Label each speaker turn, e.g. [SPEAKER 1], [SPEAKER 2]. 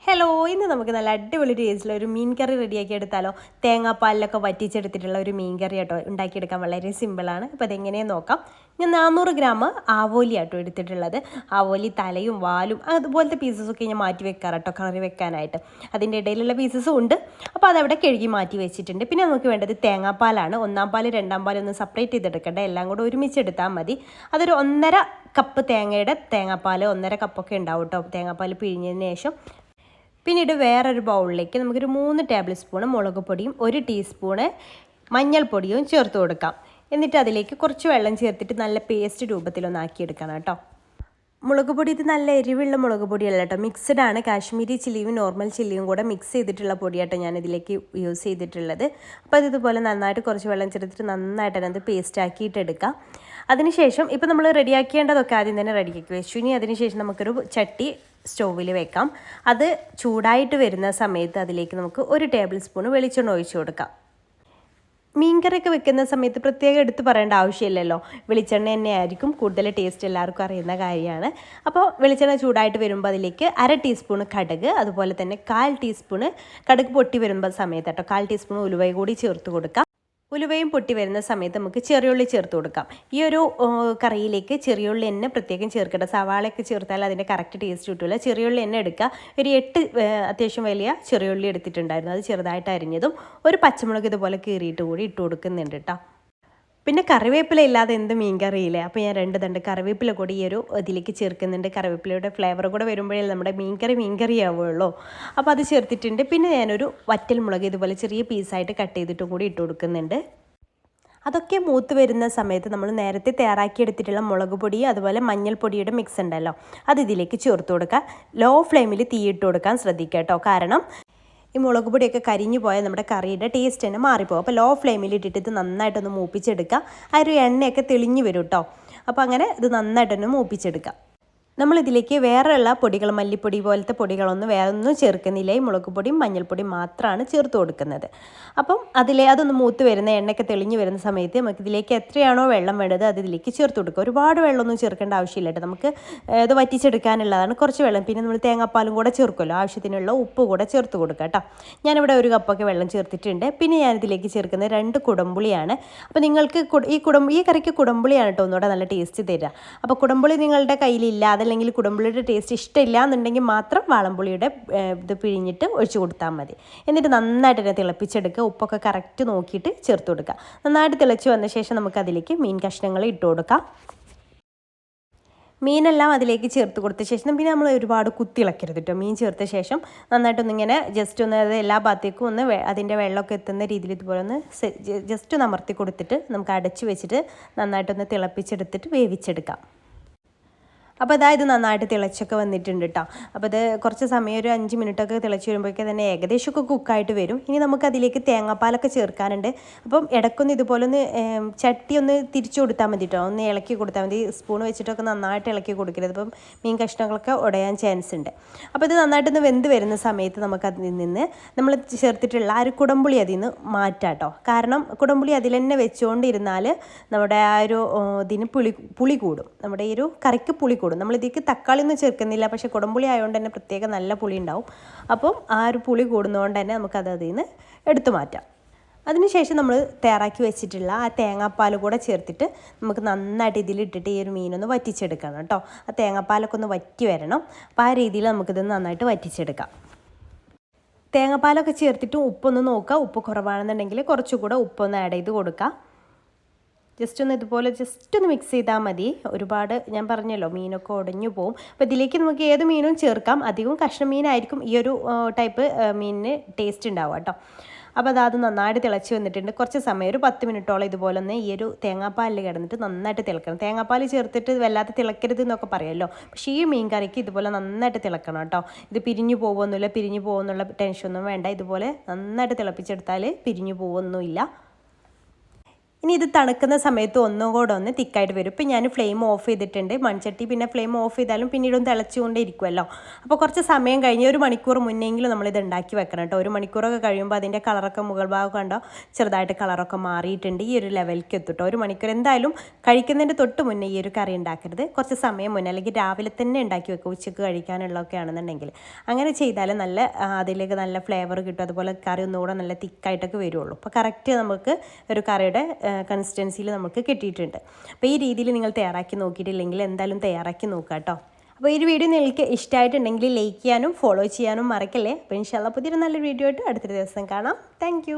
[SPEAKER 1] Hello, ഇന്ന് നമുക്ക് നല്ല അടിപൊളി ടേസ്റ്റിൽ ഒരു മീൻ കറി റെഡിയാക്കി എടുത്താലോ. തേങ്ങാപ്പാലിലൊക്കെ വറ്റിച്ചെടുത്തിട്ടുള്ള ഒരു മീൻ കറി കേട്ടോ. ഉണ്ടാക്കിയെടുക്കാൻ വളരെ സിമ്പിളാണ്. അപ്പോൾ അതെങ്ങനെയെന്ന് നോക്കാം. ഞാൻ 400 ഗ്രാം ആവോലി ആട്ടോ എടുത്തിട്ടുള്ളത്. ആവോലി തലയും വാലും അതുപോലത്തെ പീസസൊക്കെ ഞാൻ മാറ്റി വെക്കാറ് കേട്ടോ, കറി വെക്കാനായിട്ട്. അതിൻ്റെ ഇടയിലുള്ള പീസസും ഉണ്ട്. അപ്പോൾ അതവിടെ കഴുകി മാറ്റി വെച്ചിട്ടുണ്ട്. പിന്നെ നമുക്ക് വേണ്ടത് തേങ്ങാപ്പാലാണ്. 1-ാം പാല് 2-ാം പാല് ഒന്ന് സെപ്പറേറ്റ് ചെയ്തെടുക്കട്ടെ, എല്ലാം കൂടെ ഒരുമിച്ചെടുത്താൽ മതി. അതൊരു 1.5 കപ്പ് തേങ്ങയുടെ തേങ്ങാപ്പാൽ, 1.5 കപ്പൊക്കെ ഉണ്ടാവും കേട്ടോ തേങ്ങാപ്പാൽ പിഴിഞ്ഞതിന് ശേഷം. പിന്നീട് വേറൊരു ബൗളിലേക്ക് നമുക്കൊരു 3 ടേബിൾ സ്പൂൺ മുളക് പൊടിയും 1 ടീസ്പൂണ് മഞ്ഞൾപ്പൊടിയും ചേർത്ത് കൊടുക്കാം. എന്നിട്ട് അതിലേക്ക് കുറച്ച് വെള്ളം ചേർത്തിട്ട് നല്ല പേസ്റ്റ് രൂപത്തിലൊന്ന് ആക്കിയെടുക്കണം കേട്ടോ. മുളക് പൊടി ഇത് നല്ല എരിവുള്ള മുളക് പൊടിയല്ല കേട്ടോ, മിക്സഡ് ആണ്. കാശ്മീരി ചില്ലിയും നോർമൽ ചില്ലിയും കൂടെ മിക്സ് ചെയ്തിട്ടുള്ള പൊടിയാട്ടോ ഞാൻ ഇതിലേക്ക് യൂസ് ചെയ്തിട്ടുള്ളത്. അപ്പോൾ അത് ഇതുപോലെ നന്നായിട്ട് കുറച്ച് വെള്ളം ചേർത്തിട്ട് നന്നായിട്ട് അതിനകത്ത് പേസ്റ്റ് ആക്കിയിട്ട് എടുക്കാം. അതിനുശേഷം ഇപ്പോൾ നമ്മൾ റെഡിയാക്കേണ്ടതൊക്കെ ആദ്യം തന്നെ റെഡിയാക്കി വെച്ചു. ഇനി അതിനുശേഷം നമുക്കൊരു ചട്ടി സ്റ്റൗവിൽ വെക്കാം. അത് ചൂടായിട്ട് വരുന്ന സമയത്ത് അതിലേക്ക് നമുക്ക് 1 ടേബിൾ സ്പൂൺ വെളിച്ചെണ്ണ ഒഴിച്ചു കൊടുക്കാം. മീൻകറിയൊക്കെ വെക്കുന്ന സമയത്ത് പ്രത്യേകം എടുത്ത് പറയേണ്ട ആവശ്യമില്ലല്ലോ, വെളിച്ചെണ്ണ തന്നെയായിരിക്കും കൂടുതൽ ടേസ്റ്റ്, എല്ലാവർക്കും അറിയുന്ന കാര്യമാണ്. അപ്പോൾ വെളിച്ചെണ്ണ ചൂടായിട്ട് വരുമ്പോൾ അതിലേക്ക് 1/2 ടീസ്പൂൺ കടുക്, അതുപോലെ തന്നെ 1/4 ടീസ്പൂൺ കടുക് പൊട്ടി വരുമ്പോൾ സമയത്ത് കേട്ടോ 1/4 ടീസ്പൂൺ ഉലുവ കൂടി ചേർത്ത് കൊടുക്കാം. ഉലുവയും പൊട്ടി വരുന്ന സമയത്ത് നമുക്ക് ചെറിയുള്ളി ചേർത്ത് കൊടുക്കാം. ഈ ഒരു കറിയിലേക്ക് ചെറിയുള്ളി എന്നെ പ്രത്യേകം ചേർക്കട്ടെ. സവാളയൊക്കെ ചേർത്താൽ അതിൻ്റെ കറക്റ്റ് ടേസ്റ്റ് കിട്ടില്ല. ചെറിയുള്ളി എന്നെ എടുക്കുക. ഒരു 8 അത്യാവശ്യം വലിയ ചെറിയുള്ളി എടുത്തിട്ടുണ്ടായിരുന്നു, അത് ചെറുതായിട്ട് അരിഞ്ഞതും. ഒരു പച്ചമുളക് ഇതുപോലെ കീറിയിട്ട് കൂടി ഇട്ട് കൊടുക്കുന്നുണ്ട് കേട്ടോ. പിന്നെ കറിവേപ്പില ഇല്ലാതെ എന്ത് മീൻ കറിയില്ലേ. അപ്പോൾ ഞാൻ 2 തണ്ട് കറിവേപ്പില കൂടി ഈ ഒരു ഇതിലേക്ക് ചേർക്കുന്നുണ്ട്. കറിവേപ്പിലയുടെ ഫ്ലേവർ കൂടെ വരുമ്പോഴേ നമ്മുടെ മീൻ കറി ആവുള്ളൂ. അപ്പോൾ അത് ചേർത്തിട്ടുണ്ട്. പിന്നെ ഞാനൊരു വറ്റൽ മുളക് ഇതുപോലെ ചെറിയ പീസായിട്ട് കട്ട് ചെയ്തിട്ടും കൂടി ഇട്ട് കൊടുക്കുന്നുണ്ട്. അതൊക്കെ മൂത്ത് വരുന്ന സമയത്ത് നമ്മൾ നേരത്തെ തയ്യാറാക്കിയെടുത്തിട്ടുള്ള മുളക് പൊടി അതുപോലെ മഞ്ഞൾപ്പൊടിയുടെ മിക്സ് ഉണ്ടല്ലോ, അത് ഇതിലേക്ക് ചേർത്ത് കൊടുക്കുക. ലോ ഫ്ലെയിമിൽ തീയിട്ട് കൊടുക്കാൻ ശ്രദ്ധിക്കുക കേട്ടോ, കാരണം ഈ മുളക് പൊടിയൊക്കെ കരിഞ്ഞു പോയാൽ നമ്മുടെ കറിയുടെ ടേസ്റ്റ് തന്നെ മാറിപ്പോകും. അപ്പോൾ ലോ ഫ്ലെയിമിൽ ഇട്ടിട്ട് നന്നായിട്ടൊന്ന് മൂപ്പിച്ചെടുക്കുക. ആ ഒരു എണ്ണയൊക്കെ തെളിഞ്ഞു വരും കേട്ടോ. അപ്പോൾ അങ്ങനെ ഇത് നന്നായിട്ടൊന്ന് മൂപ്പിച്ചെടുക്കുക. നമ്മളിതിലേക്ക് വേറെയുള്ള പൊടികൾ, മല്ലിപ്പൊടി പോലത്തെ പൊടികളൊന്നും വേറെ ഒന്നും ചേർക്കുന്നില്ല. ഈ മുളക് പൊടിയും മഞ്ഞൾപ്പൊടിയും മാത്രമാണ് ചേർത്ത് കൊടുക്കുന്നത്. അപ്പം അതൊന്ന് മൂത്ത് വരുന്ന എണ്ണയൊക്കെ തെളിഞ്ഞ് വരുന്ന സമയത്ത് നമുക്ക് ഇതിലേക്ക് എത്രയാണോ വെള്ളം വേണ്ടത് അത് ഇതിലേക്ക് ചേർത്ത് കൊടുക്കുക. ഒരുപാട് വെള്ളമൊന്നും ചേർക്കേണ്ട ആവശ്യമില്ല കേട്ടോ, നമുക്ക് ഇത് വറ്റിച്ചെടുക്കാനുള്ളതാണ്. കുറച്ച് വെള്ളം, പിന്നെ നമ്മൾ തേങ്ങാപ്പാലും കൂടെ ചേർക്കുമല്ലോ, ആവശ്യത്തിനുള്ള ഉപ്പ് കൂടെ ചേർത്ത് കൊടുക്കുക കേട്ടോ. ഞാനിവിടെ 1 കപ്പൊക്കെ വെള്ളം ചേർത്തിട്ടുണ്ട്. പിന്നെ ഞാനിതിലേക്ക് ചേർക്കുന്നത് 2 കുടംപുളിയാണ്. അപ്പോൾ നിങ്ങൾക്ക് ഈ കറിക്ക് കുടംപുളിയാണ് കേട്ടോ ഒന്നുകൂടെ നല്ല ടേസ്റ്റ് തരിക. അപ്പോൾ കുടംപുളി നിങ്ങളുടെ കയ്യിലില്ല, അല്ലെങ്കിൽ കുടംപുളിയുടെ ടേസ്റ്റ് ഇഷ്ടമില്ല എന്നുണ്ടെങ്കിൽ മാത്രം വാളംപുളിയുടെ ഇത് പിഴിഞ്ഞിട്ട് ഒഴിച്ച് കൊടുത്താൽ മതി. എന്നിട്ട് നന്നായിട്ട് തന്നെ തിളപ്പിച്ചെടുക്കുക. ഉപ്പൊക്കെ കറക്റ്റ് നോക്കിയിട്ട് ചേർത്ത് കൊടുക്കുക. നന്നായിട്ട് തിളച്ച് വന്ന ശേഷം നമുക്ക് അതിലേക്ക് മീൻ കഷ്ണങ്ങൾ ഇട്ട് കൊടുക്കാം. മീനെല്ലാം അതിലേക്ക് ചേർത്ത് കൊടുത്ത ശേഷം പിന്നെ നമ്മൾ ഒരുപാട് കുത്തിളക്കരുത് കേട്ടോ. മീൻ ചേർത്ത ശേഷം നന്നായിട്ടൊന്നിങ്ങനെ ജസ്റ്റ് ഒന്ന് അത് എല്ലാ ഭാഗത്തേക്കും ഒന്ന് അതിൻ്റെ വെള്ളമൊക്കെ എത്തുന്ന രീതിയിൽ ഇതുപോലെ ഒന്ന് ജസ്റ്റ് ഒന്ന് അമർത്തി കൊടുത്തിട്ട് നമുക്ക് അടച്ച് വെച്ചിട്ട് നന്നായിട്ടൊന്ന് തിളപ്പിച്ചെടുത്തിട്ട് വേവിച്ചെടുക്കാം. അപ്പോൾ ഇത് നന്നായിട്ട് തിളച്ചൊക്കെ വന്നിട്ടുണ്ട് കേട്ടോ. അപ്പോൾ ഇത് കുറച്ച് സമയം ഒരു 5 മിനിറ്റൊക്കെ തിളച്ച് വരുമ്പോഴേക്കും തന്നെ ഏകദേശമൊക്കെ കുക്കായിട്ട് വരും. ഇനി നമുക്ക് അതിലേക്ക് തേങ്ങാപ്പാലൊക്കെ ചേർക്കാനുണ്ട്. അപ്പം ഇടയ്ക്കൊന്ന് ഇതുപോലെ ഒന്ന് ചട്ടി ഒന്ന് തിരിച്ചു കൊടുത്താൽ മതി കേട്ടോ, ഒന്ന് ഇളക്കി കൊടുത്താൽ മതി. സ്പൂൺ വെച്ചിട്ടൊക്കെ നന്നായിട്ട് ഇളക്കി കൊടുക്കരുത്, അപ്പം മീൻ കഷ്ണങ്ങളൊക്കെ ഉടയാൻ ചാൻസ് ഉണ്ട്. അപ്പോൾ ഇത് നന്നായിട്ടൊന്ന് വെന്ത് വരുന്ന സമയത്ത് നമുക്ക് അതിൽ നിന്ന് നമ്മൾ ചേർത്തിട്ടുള്ള ആ ഒരു കുടംപുളി അതിൽ നിന്ന് മാറ്റാം കേട്ടോ. കാരണം കുടംപുളി അതിൽ തന്നെ വെച്ചുകൊണ്ടിരുന്നാൽ നമ്മുടെ ആ ഒരു ഇതിന് പുളി കൂടും, നമ്മുടെ ഈ ഒരു കറിക്ക് പുളി കൂടും. നമ്മളിതിലേക്ക് തക്കാളി ഒന്നും ചേർക്കുന്നില്ല, പക്ഷേ കുടംപുളി ആയതുകൊണ്ട് തന്നെ പ്രത്യേകം നല്ല പുളി ഉണ്ടാവും. അപ്പം ആ ഒരു പുളി കൂടുന്നതുകൊണ്ട് തന്നെ നമുക്കത് അതിൽ നിന്ന് എടുത്തു മാറ്റാം. അതിനുശേഷം നമ്മൾ തയ്യാറാക്കി വെച്ചിട്ടുള്ള ആ തേങ്ങാപ്പാൽ കൂടെ ചേർത്തിട്ട് നമുക്ക് നന്നായിട്ട് ഇതിലിട്ടിട്ട് ഈ ഒരു മീനൊന്ന് വറ്റിച്ചെടുക്കണം കേട്ടോ. ആ തേങ്ങാപ്പാലൊക്കെ ഒന്ന് വറ്റി വരണം. അപ്പോൾ ആ രീതിയിൽ നമുക്കിത് നന്നായിട്ട് വറ്റിച്ചെടുക്കാം. തേങ്ങാപ്പാലൊക്കെ ചേർത്തിട്ട് ഉപ്പൊന്ന് നോക്കുക. ഉപ്പ് കുറവാണെന്നുണ്ടെങ്കിൽ കുറച്ചുകൂടെ ഉപ്പൊന്ന് ആഡ് ചെയ്ത് കൊടുക്കുക. ജസ്റ്റ് ഒന്ന് ഇതുപോലെ ജസ്റ്റ് ഒന്ന് മിക്സ് ചെയ്താൽ മതി. ഒരുപാട് ഞാൻ പറഞ്ഞല്ലോ മീനൊക്കെ ഉടഞ്ഞു പോകും. അപ്പോൾ ഇതിലേക്ക് നമുക്ക് ഏത് മീനും ചേർക്കാം. അധികവും കഷ്ണം മീനായിരിക്കും ഈ ഒരു ടൈപ്പ് മീനിന് ടേസ്റ്റ് ഉണ്ടാവുക കേട്ടോ. അപ്പോൾ അത് നന്നായിട്ട് തിളച്ച് വന്നിട്ടുണ്ട്. കുറച്ച് സമയം ഒരു 10 മിനിറ്റോളം ഇതുപോലെ ഒന്ന് ഈ ഒരു തേങ്ങാപ്പാലിൽ കിടന്നിട്ട് നന്നായിട്ട് തിളക്കണം. തേങ്ങാപ്പാൽ ചേർത്തിട്ട് വല്ലാതെ തിളക്കരുത് എന്നൊക്കെ പറയുമല്ലോ, പക്ഷേ ഈ മീൻ കറിക്ക് ഇതുപോലെ നന്നായിട്ട് തിളക്കണം കേട്ടോ. ഇത് പിരിഞ്ഞു പോകുമെന്നുള്ള ടെൻഷനൊന്നും വേണ്ട. ഇതുപോലെ നന്നായിട്ട് തിളപ്പിച്ചെടുത്താൽ പിരിഞ്ഞു പോകുമൊന്നുമില്ല. ഇനി ഇത് തണുക്കുന്ന സമയത്ത് ഒന്നും കൂടെ ഒന്ന് തിക്കായിട്ട് വരും. ഇപ്പം ഞാൻ ഫ്ലെയിം ഓഫ് ചെയ്തിട്ടുണ്ട്. മൺചട്ടി പിന്നെ ഫ്ലെയിം ഓഫ് ചെയ്താലും പിന്നീടും തിളച്ചുകൊണ്ടേ ഇരിക്കുമല്ലോ. അപ്പോൾ കുറച്ച് സമയം കഴിഞ്ഞ് 1 മണിക്കൂർ മുന്നെങ്കിലും നമ്മളിത് ഉണ്ടാക്കി വെക്കണം കേട്ടോ. 1 മണിക്കൂറൊക്കെ കഴിയുമ്പോൾ അതിൻ്റെ കളറൊക്കെ മുകൾ ഭാഗം കണ്ടോ ചെറുതായിട്ട് കളറൊക്കെ മാറിയിട്ടുണ്ട്. ഈ ഒരു ലെവലിലേക്ക് എത്തുട്ടോ. 1 മണിക്കൂർ എന്തായാലും കഴിക്കുന്നതിൻ്റെ തൊട്ട് മുന്നേ ഈ ഒരു കറി ഉണ്ടാക്കരുത്. കുറച്ച് സമയം മുന്നേ അല്ലെങ്കിൽ രാവിലെ തന്നെ ഉണ്ടാക്കി വെക്കുക ഉച്ചയ്ക്ക് കഴിക്കാനുള്ളതൊക്കെ ആണെന്നുണ്ടെങ്കിൽ. അങ്ങനെ ചെയ്താൽ നല്ല അതിലേക്ക് നല്ല ഫ്ലേവർ കിട്ടും. അതുപോലെ കറി ഒന്നുകൂടെ നല്ല തിക്കായിട്ടൊക്കെ വരുള്ളൂ. അപ്പോൾ കറക്റ്റ് നമുക്ക് ഒരു കറിയുടെ കൺസിസ്റ്റൻസിയിൽ നമുക്ക് കിട്ടിയിട്ടുണ്ട്. അപ്പോൾ ഈ രീതിയിൽ നിങ്ങൾ തയ്യാറാക്കി നോക്കിയിട്ടില്ലെങ്കിൽ എന്തായാലും തയ്യാറാക്കി നോക്കുക കേട്ടോ. അപ്പോൾ ഈ വീഡിയോ നിങ്ങൾക്ക് ഇഷ്ടമായിട്ടുണ്ടെങ്കിൽ ലൈക്ക് ചെയ്യാനും ഫോളോ ചെയ്യാനും മറക്കല്ലേ. അപ്പോൾ ഇൻഷാല്ലാ പുതിയൊരു നല്ലൊരു വീഡിയോ ആയിട്ട് അടുത്ത ദിവസം കാണാം. താങ്ക്